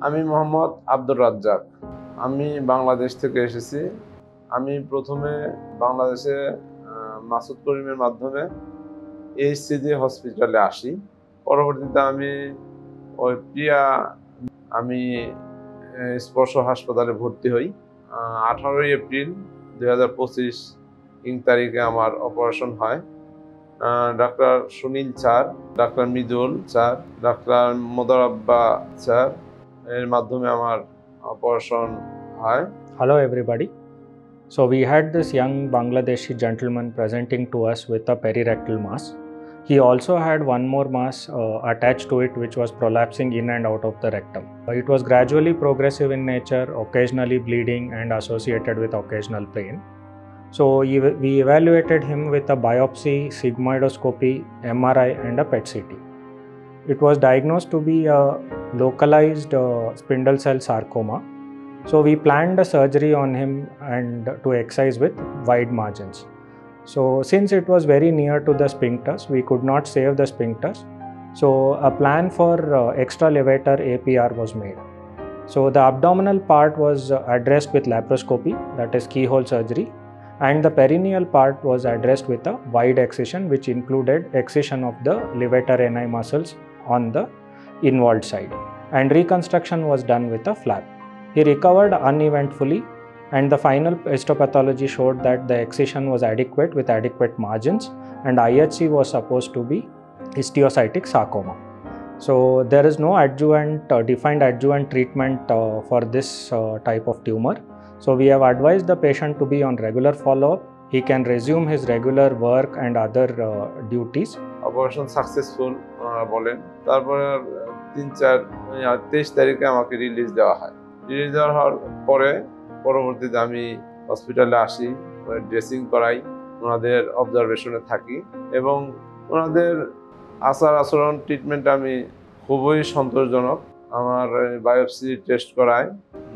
আমি মোহাম্মদ আব্দুর রাজ্জাক। আমি বাংলাদেশ থেকে এসেছি। আমি প্রথমে বাংলাদেশে মাসুদ করিমের মাধ্যমে এইচসিজি হসপিটালে আসি। পরবর্তীতে আমি স্পর্শ হাসপাতালে ভর্তি হই। 18 এপ্রিল 2025 তারিখে আমার অপারেশন হয়। Doctor Sunil sir, doctor Mridul sir, doctor মোদারাব্বা স্যার এর মাধ্যমে আমার অপারেশন হয়। Hello everybody. So we had this young Bangladeshi gentleman presenting to us with a perirectal mass. He also had one more mass attached to it which was prolapsing in and out of the rectum. It was gradually progressive in nature, occasionally bleeding and associated with occasional pain. So we evaluated him with a biopsy, sigmoidoscopy, MRI and a PET CT. It was diagnosed to be a localized spindle cell sarcoma. So we planned a surgery on him and to excise with wide margins. So since it was very near to the sphincters, we could not save the sphincters. So a plan for extra levator APR was made. So the abdominal part was addressed with laparoscopy, that is keyhole surgery, and the perineal part was addressed with a wide excision which included excision of the levator ani muscles on the involved side, and reconstruction was done with a flap. He recovered uneventfully, and the final histopathology showed that the excision was adequate with adequate margins, and IHC was supposed to be histiocytic sarcoma. So there is no defined adjuvant treatment for this type of tumor. So we have advised the patient to be on regular follow-up. He can resume his regular work and other duties. Operation successful ওনারা বলেন। তারপর 23 তারিখে আমাকে release দেওয়া হয়। Release দেওয়ার পরে পরবর্তীতে আমি হসপিটালে আসি, ড্রেসিং করাই, ওনাদের অবজারভেশনে থাকি এবং ওনাদের আচার আচরণ ট্রিটমেন্ট আমি খুবই সন্তোষজনক। আমার বায়োপসি টেস্ট করায়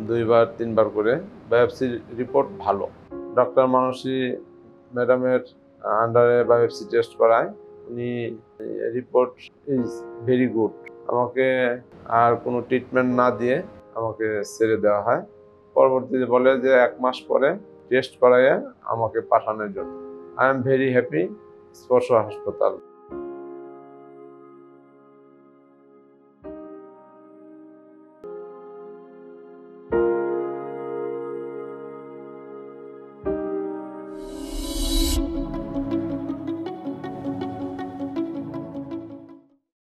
2-3বার করে, বায়োপসির রিপোর্ট ভালো। ডক্টর মানসী ম্যাডামের আন্ডারে বায়োপসি টেস্ট করায়, উনি রিপোর্ট ইজ ভেরি গুড। আমাকে আর কোনো ট্রিটমেন্ট না দিয়ে আমাকে ছেড়ে দেওয়া হয়। পরবর্তীতে বলে যে 1 মাস পরে টেস্ট করাইয়ে আমাকে পাঠানোর জন্য। আই এম ভেরি হ্যাপি স্পর্শ হাসপাতাল।